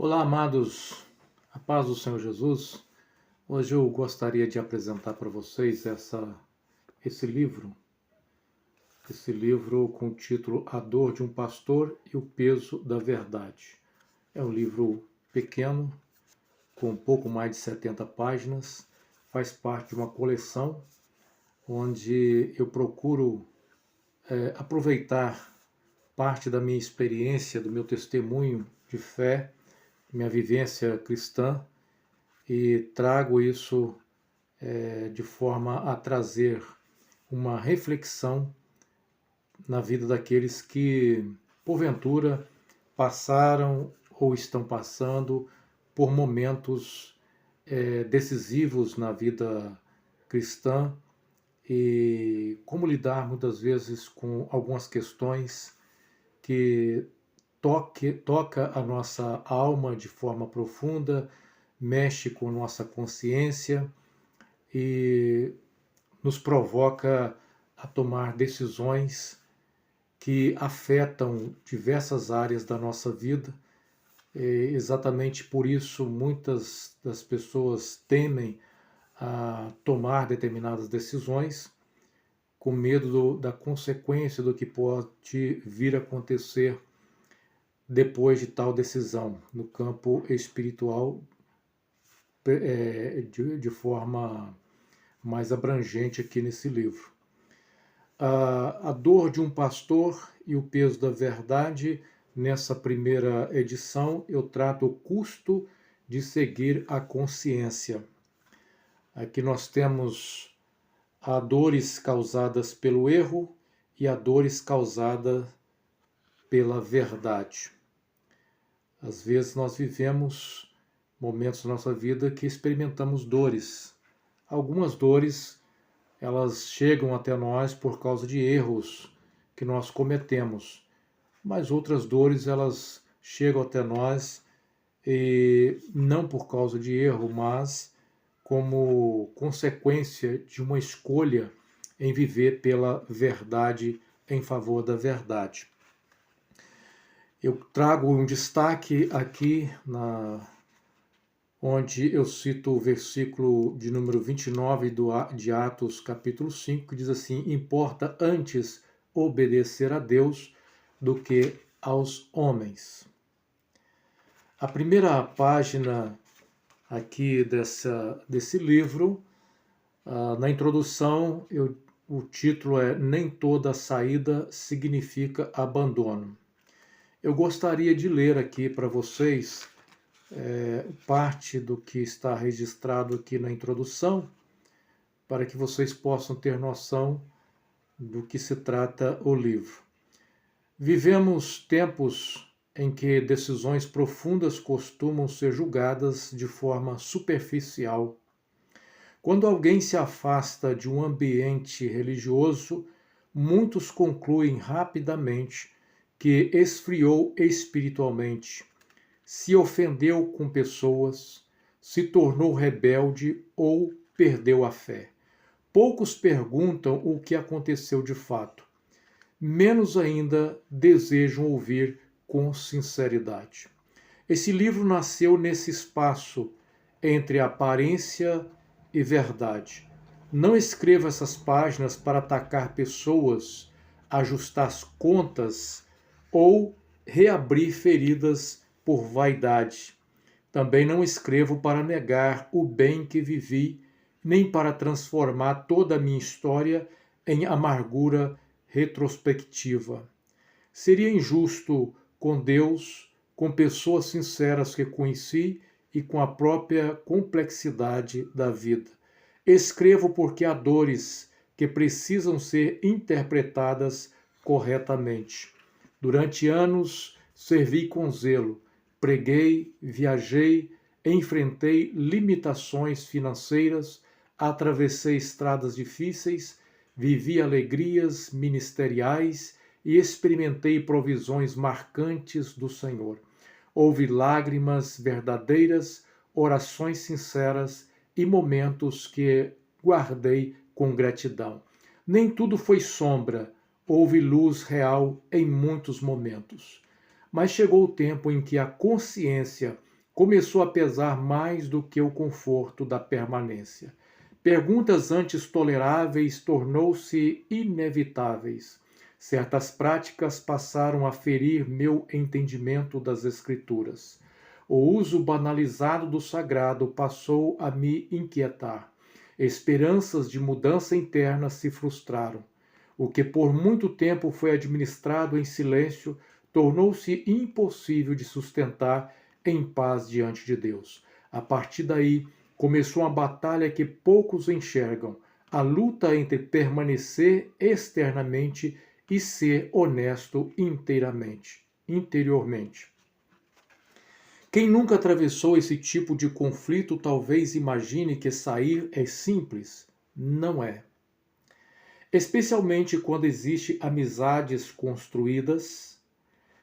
Olá, amados, a paz do Senhor Jesus. Hoje eu gostaria de apresentar para vocês esse livro com o título A Dor de um Pastor e o Peso da Verdade. É um livro pequeno, com um pouco mais de 70 páginas, faz parte de uma coleção onde eu procuro aproveitar parte da minha experiência, do meu testemunho de fé, minha vivência cristã, e trago isso de forma a trazer uma reflexão na vida daqueles que, porventura, passaram ou estão passando por momentos decisivos na vida cristã e como lidar muitas vezes com algumas questões que toca a nossa alma de forma profunda, mexe com nossa consciência e nos provoca a tomar decisões que afetam diversas áreas da nossa vida. Exatamente por isso, muitas das pessoas temem a tomar determinadas decisões, com medo da consequência do que pode vir a acontecer depois de tal decisão, no campo espiritual, de forma mais abrangente aqui nesse livro. A Dor de um Pastor e o Peso da Verdade. Nessa primeira edição, eu trato o custo de seguir a consciência. Aqui nós temos a dores causadas pelo erro e a dores causadas pela verdade. Às vezes nós vivemos momentos da nossa vida que experimentamos dores. Algumas dores, elas chegam até nós por causa de erros que nós cometemos, mas outras dores, elas chegam até nós e não por causa de erro, mas como consequência de uma escolha em viver pela verdade, em favor da verdade. Eu trago um destaque aqui onde eu cito o versículo de número 29 de Atos, capítulo 5, que diz assim: importa antes obedecer a Deus do que aos homens. A primeira página aqui desse livro, na introdução, o título é Nem toda saída significa abandono. Eu gostaria de ler aqui para vocês parte do que está registrado aqui na introdução, para que vocês possam ter noção do que se trata o livro. Vivemos tempos em que decisões profundas costumam ser julgadas de forma superficial. Quando alguém se afasta de um ambiente religioso, muitos concluem rapidamente que esfriou espiritualmente, se ofendeu com pessoas, se tornou rebelde ou perdeu a fé. Poucos perguntam o que aconteceu de fato. Menos ainda desejam ouvir com sinceridade. Esse livro nasceu nesse espaço entre aparência e verdade. Não escreva essas páginas para atacar pessoas, ajustar as contas ou reabrir feridas por vaidade. Também não escrevo para negar o bem que vivi, nem para transformar toda a minha história em amargura retrospectiva. Seria injusto com Deus, com pessoas sinceras que conheci e com a própria complexidade da vida. Escrevo porque há dores que precisam ser interpretadas corretamente. Durante anos, servi com zelo, preguei, viajei, enfrentei limitações financeiras, atravessei estradas difíceis, vivi alegrias ministeriais e experimentei provisões marcantes do Senhor. Houve lágrimas verdadeiras, orações sinceras e momentos que guardei com gratidão. Nem tudo foi sombra, houve luz real em muitos momentos. Mas chegou o tempo em que a consciência começou a pesar mais do que o conforto da permanência. Perguntas antes toleráveis tornou-se inevitáveis. Certas práticas passaram a ferir meu entendimento das Escrituras. O uso banalizado do sagrado passou a me inquietar. Esperanças de mudança interna se frustraram. O que por muito tempo foi administrado em silêncio tornou-se impossível de sustentar em paz diante de Deus. A partir daí, começou uma batalha que poucos enxergam, a luta entre permanecer externamente e ser honesto interiormente. Quem nunca atravessou esse tipo de conflito talvez imagine que sair é simples. Não é. Especialmente quando existem amizades construídas,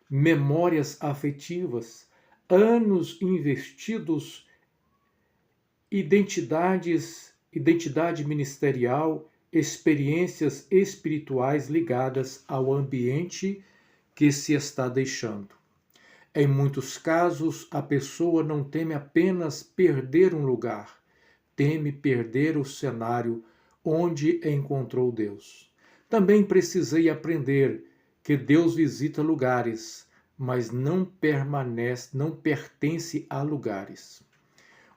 memórias afetivas, anos investidos, identidade ministerial, experiências espirituais ligadas ao ambiente que se está deixando. Em muitos casos, a pessoa não teme apenas perder um lugar, teme perder o cenário onde encontrou Deus. Também precisei aprender que Deus visita lugares, mas não pertence a lugares.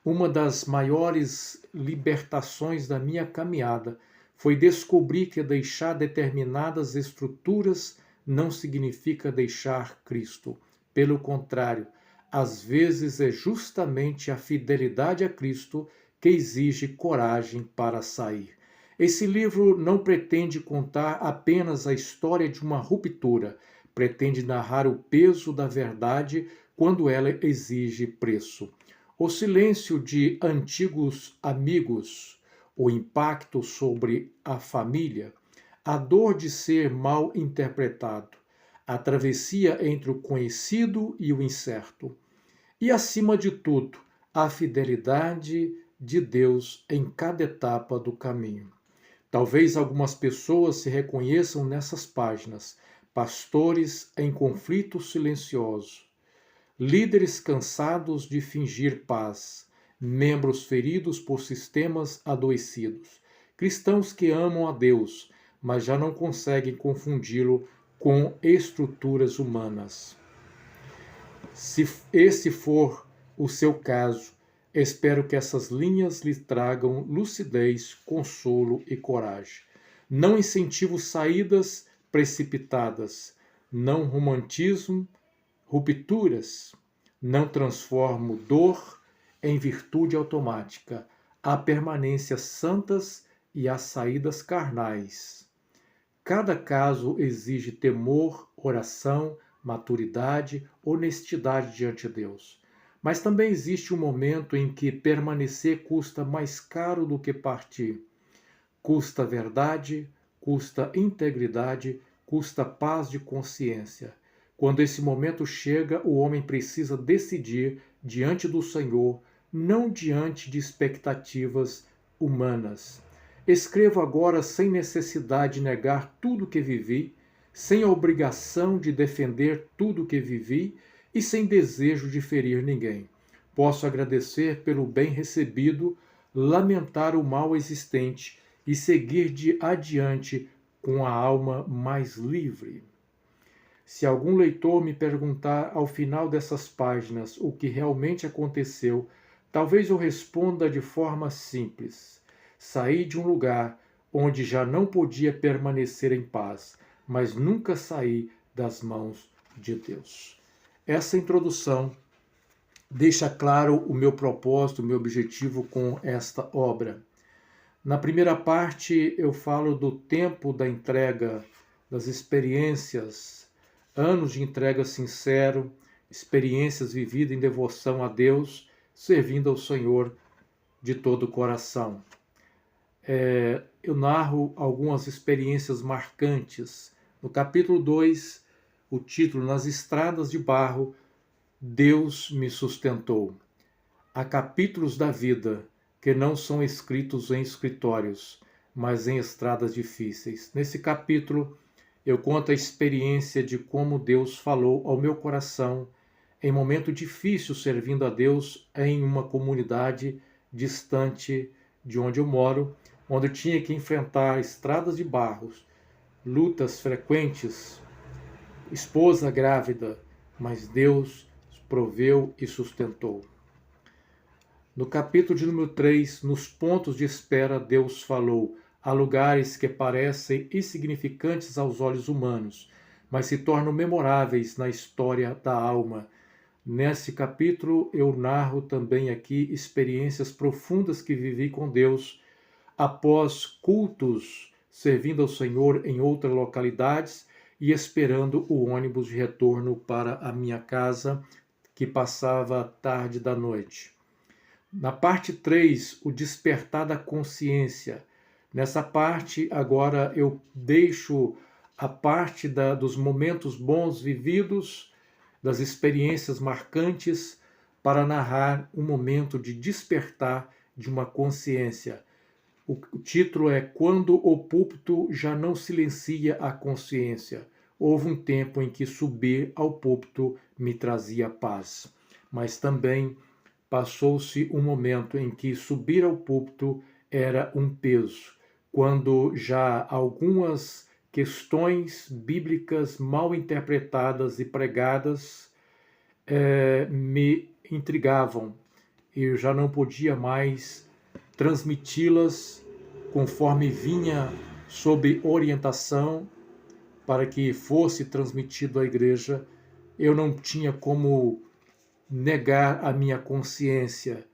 Uma das maiores libertações da minha caminhada foi descobrir que deixar determinadas estruturas não significa deixar Cristo. Pelo contrário, às vezes é justamente a fidelidade a Cristo que exige coragem para sair. Esse livro não pretende contar apenas a história de uma ruptura, pretende narrar o peso da verdade quando ela exige preço. O silêncio de antigos amigos, o impacto sobre a família, a dor de ser mal interpretado, a travessia entre o conhecido e o incerto. E, acima de tudo, a fidelidade de Deus em cada etapa do caminho. Talvez algumas pessoas se reconheçam nessas páginas, pastores em conflito silencioso, líderes cansados de fingir paz, membros feridos por sistemas adoecidos, cristãos que amam a Deus, mas já não conseguem confundi-lo com estruturas humanas. Se esse for o seu caso, espero que essas linhas lhe tragam lucidez, consolo e coragem. Não incentivo saídas precipitadas, não romantismo, rupturas, não transformo dor em virtude automática. Há permanências santas e há saídas carnais. Cada caso exige temor, oração, maturidade, honestidade diante de Deus. Mas também existe um momento em que permanecer custa mais caro do que partir. Custa verdade, custa integridade, custa paz de consciência. Quando esse momento chega, o homem precisa decidir diante do Senhor, não diante de expectativas humanas. Escrevo agora sem necessidade de negar tudo que vivi, sem a obrigação de defender tudo que vivi e sem desejo de ferir ninguém. Posso agradecer pelo bem recebido, lamentar o mal existente e seguir adiante com a alma mais livre. Se algum leitor me perguntar ao final dessas páginas o que realmente aconteceu, talvez eu responda de forma simples. Saí de um lugar onde já não podia permanecer em paz, mas nunca saí das mãos de Deus. Essa introdução deixa claro o meu propósito, o meu objetivo com esta obra. Na primeira parte eu falo do tempo da entrega, das experiências, anos de entrega sincero, experiências vividas em devoção a Deus, servindo ao Senhor de todo o coração. Eu narro algumas experiências marcantes. No capítulo 2, o título, Nas Estradas de Barro, Deus me sustentou. Há capítulos da vida que não são escritos em escritórios, mas em estradas difíceis. Nesse capítulo, eu conto a experiência de como Deus falou ao meu coração em momento difícil servindo a Deus em uma comunidade distante de onde eu moro, onde eu tinha que enfrentar estradas de barros, lutas frequentes, esposa grávida, mas Deus proveu e sustentou. No capítulo de número 3, nos pontos de espera, Deus falou: há lugares que parecem insignificantes aos olhos humanos, mas se tornam memoráveis na história da alma. Nesse capítulo, eu narro também aqui experiências profundas que vivi com Deus após cultos, servindo ao Senhor em outras localidades e esperando o ônibus de retorno para a minha casa, que passava tarde da noite. Na parte 3, o despertar da consciência. Nessa parte, agora eu deixo a parte dos momentos bons vividos, das experiências marcantes, para narrar um momento de despertar de uma consciência. O título é Quando o púlpito já não silencia a consciência. Houve um tempo em que subir ao púlpito me trazia paz, mas também passou-se um momento em que subir ao púlpito era um peso, quando já algumas questões bíblicas mal interpretadas e pregadas me intrigavam e eu já não podia mais transmiti-las conforme vinha sob orientação para que fosse transmitido à igreja. Eu não tinha como negar a minha consciência,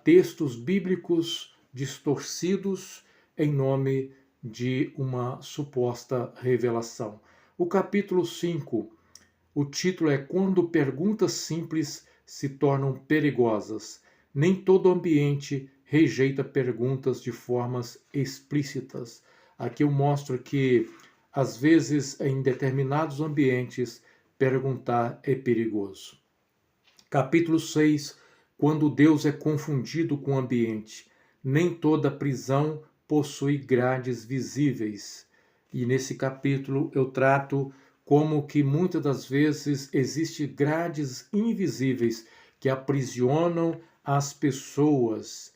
textos bíblicos distorcidos em nome de uma suposta revelação. O capítulo 5, o título é Quando perguntas simples se tornam perigosas. Nem todo ambiente rejeita perguntas de formas explícitas. Aqui eu mostro que, às vezes, em determinados ambientes, perguntar é perigoso. Capítulo 6, quando Deus é confundido com o ambiente. Nem toda prisão possui grades visíveis. E nesse capítulo eu trato como que muitas das vezes existem grades invisíveis que aprisionam as pessoas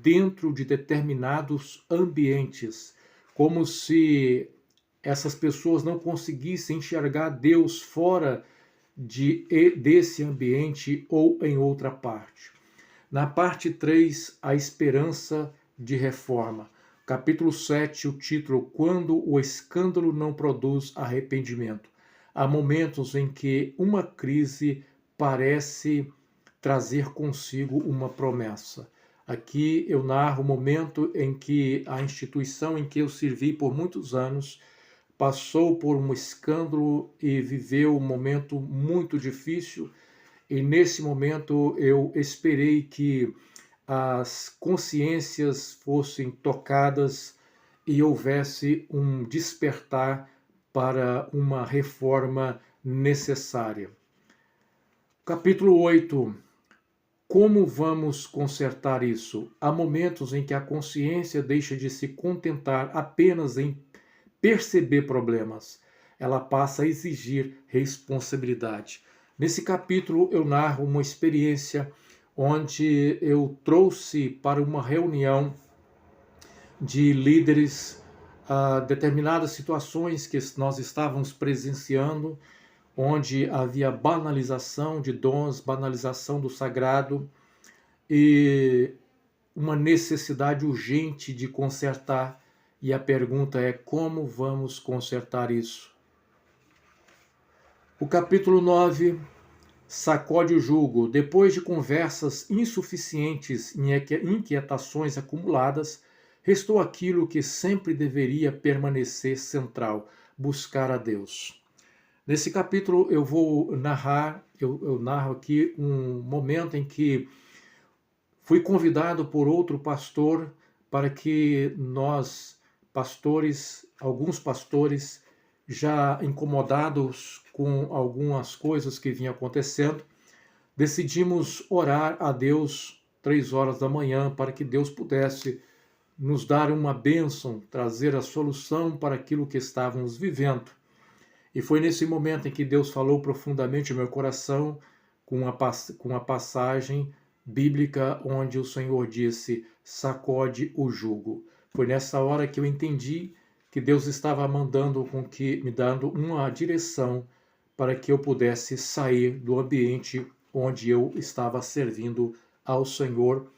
dentro de determinados ambientes, como se essas pessoas não conseguissem enxergar Deus fora desse ambiente ou em outra parte. Na parte 3, a esperança de reforma. Capítulo 7, o título, Quando o escândalo não produz arrependimento. Há momentos em que uma crise parece trazer consigo uma promessa. Aqui eu narro o momento em que a instituição em que eu servi por muitos anos passou por um escândalo e viveu um momento muito difícil, e nesse momento eu esperei que as consciências fossem tocadas e houvesse um despertar para uma reforma necessária. Capítulo 8. Como vamos consertar isso? Há momentos em que a consciência deixa de se contentar apenas em perceber problemas. Ela passa a exigir responsabilidade. Nesse capítulo eu narro uma experiência onde eu trouxe para uma reunião de líderes determinadas situações que nós estávamos presenciando, onde havia banalização de dons, banalização do sagrado e uma necessidade urgente de consertar. E a pergunta é: como vamos consertar isso? O capítulo 9 sacode o jugo. Depois de conversas insuficientes e inquietações acumuladas, restou aquilo que sempre deveria permanecer central: buscar a Deus. Nesse capítulo eu vou narrar, eu narro aqui um momento em que fui convidado por outro pastor para que nós, pastores, alguns pastores, já incomodados com algumas coisas que vinham acontecendo, decidimos orar a Deus 3 horas da manhã para que Deus pudesse nos dar uma bênção, trazer a solução para aquilo que estávamos vivendo. E foi nesse momento em que Deus falou profundamente ao meu coração com uma passagem bíblica onde o Senhor disse: sacode o jugo. Foi nessa hora que eu entendi que Deus estava me dando uma direção para que eu pudesse sair do ambiente onde eu estava servindo ao Senhor,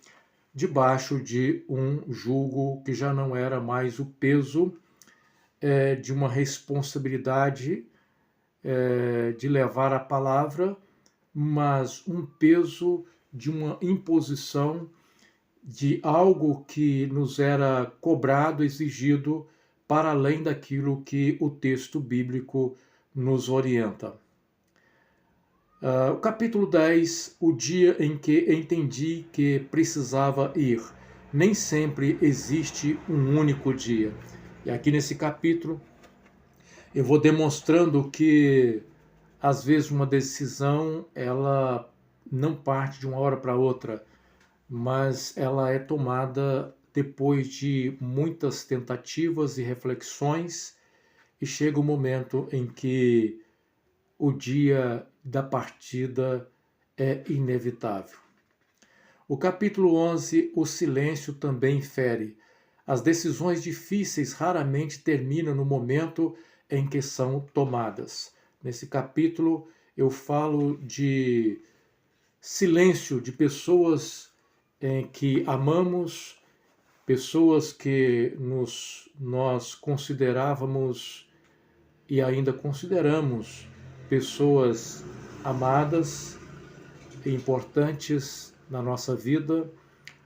debaixo de um jugo que já não era mais o peso de uma responsabilidade de levar a palavra, mas um peso de uma imposição de algo que nos era cobrado, exigido, para além daquilo que o texto bíblico nos orienta. O capítulo 10, o dia em que entendi que precisava ir. Nem sempre existe um único dia. E aqui nesse capítulo eu vou demonstrando que às vezes uma decisão ela não parte de uma hora para outra, mas ela é tomada depois de muitas tentativas e reflexões, e chega o momento em que o dia da partida é inevitável. O capítulo 11, o silêncio também fere. As decisões difíceis raramente terminam no momento em que são tomadas. Nesse capítulo eu falo de silêncio de pessoas que amamos, pessoas que nós considerávamos e ainda consideramos pessoas amadas e importantes na nossa vida,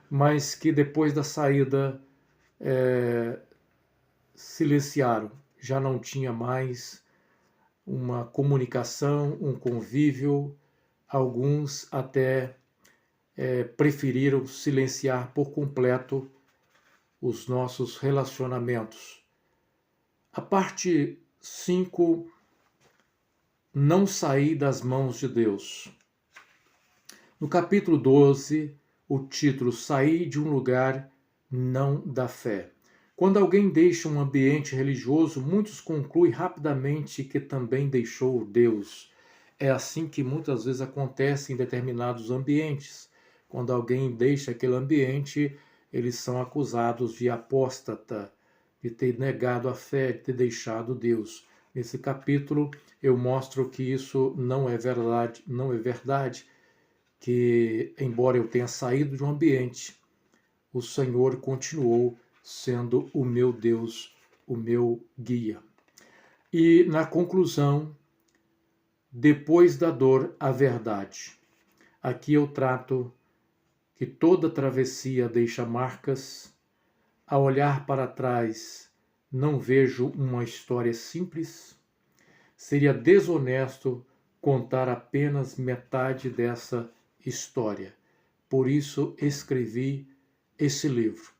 mas que depois da saída silenciaram. Já não tinha mais uma comunicação, um convívio. Alguns até preferiram silenciar por completo os nossos relacionamentos. A parte 5, não sair das mãos de Deus. No capítulo 12, o título Sair de um lugar não da fé. Quando alguém deixa um ambiente religioso, muitos concluem rapidamente que também deixou Deus. É assim que muitas vezes acontece em determinados ambientes. Quando alguém deixa aquele ambiente, eles são acusados de apóstata, de ter negado a fé, de ter deixado Deus. Nesse capítulo eu mostro que isso não é verdade, que embora eu tenha saído de um ambiente, o Senhor continuou sendo o meu Deus, o meu guia. E na conclusão, depois da dor, a verdade. Aqui eu trato que toda travessia deixa marcas. Ao olhar para trás, não vejo uma história simples. Seria desonesto contar apenas metade dessa história. Por isso escrevi esse livro.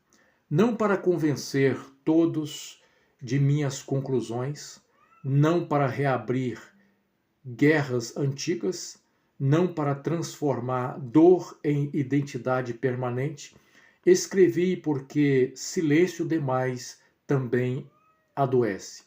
Não para convencer todos de minhas conclusões, não para reabrir guerras antigas, não para transformar dor em identidade permanente. Escrevi porque silêncio demais também adoece.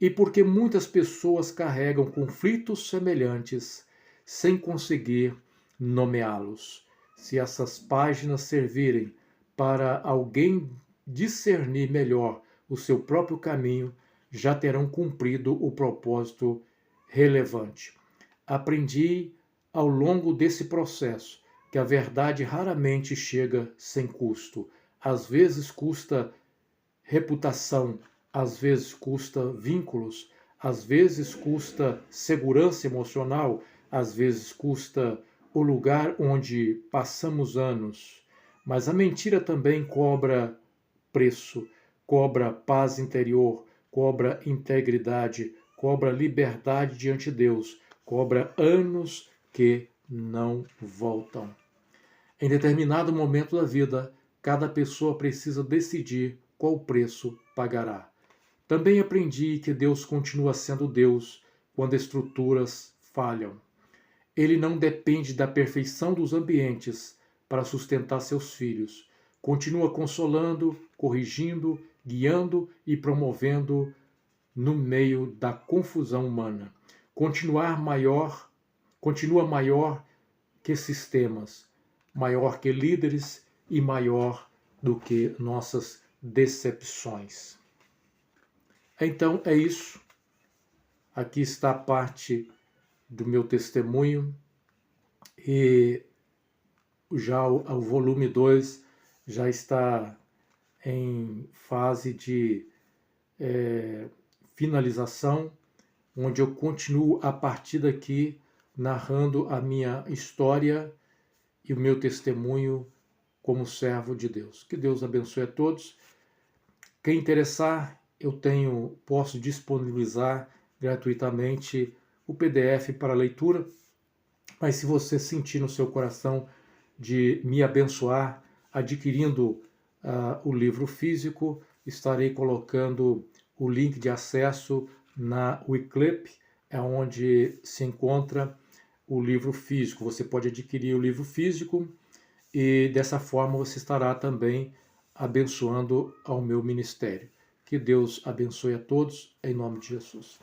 E porque muitas pessoas carregam conflitos semelhantes sem conseguir nomeá-los. Se essas páginas servirem para alguém discernir melhor o seu próprio caminho, já terão cumprido o propósito relevante. Aprendi ao longo desse processo que a verdade raramente chega sem custo. Às vezes custa reputação, às vezes custa vínculos, às vezes custa segurança emocional, às vezes custa o lugar onde passamos anos. Mas a mentira também cobra preço, cobra paz interior, cobra integridade, cobra liberdade diante de Deus, cobra anos que não voltam. Em determinado momento da vida, cada pessoa precisa decidir qual preço pagará. Também aprendi que Deus continua sendo Deus quando estruturas falham. Ele não depende da perfeição dos ambientes para sustentar seus filhos. Continua consolando, corrigindo, guiando e promovendo no meio da confusão humana. Continua maior que sistemas, maior que líderes e maior do que nossas decepções. Então é isso. Aqui está a parte do meu testemunho e já o volume 2 já está em fase de finalização, onde eu continuo a partir daqui narrando a minha história e o meu testemunho como servo de Deus. Que Deus abençoe a todos. Quem interessar, posso disponibilizar gratuitamente o PDF para leitura, mas se você sentir no seu coração de me abençoar adquirindo o livro físico, estarei colocando o link de acesso na Wycliffe, é onde se encontra o livro físico. Você pode adquirir o livro físico e dessa forma você estará também abençoando ao meu ministério. Que Deus abençoe a todos, em nome de Jesus.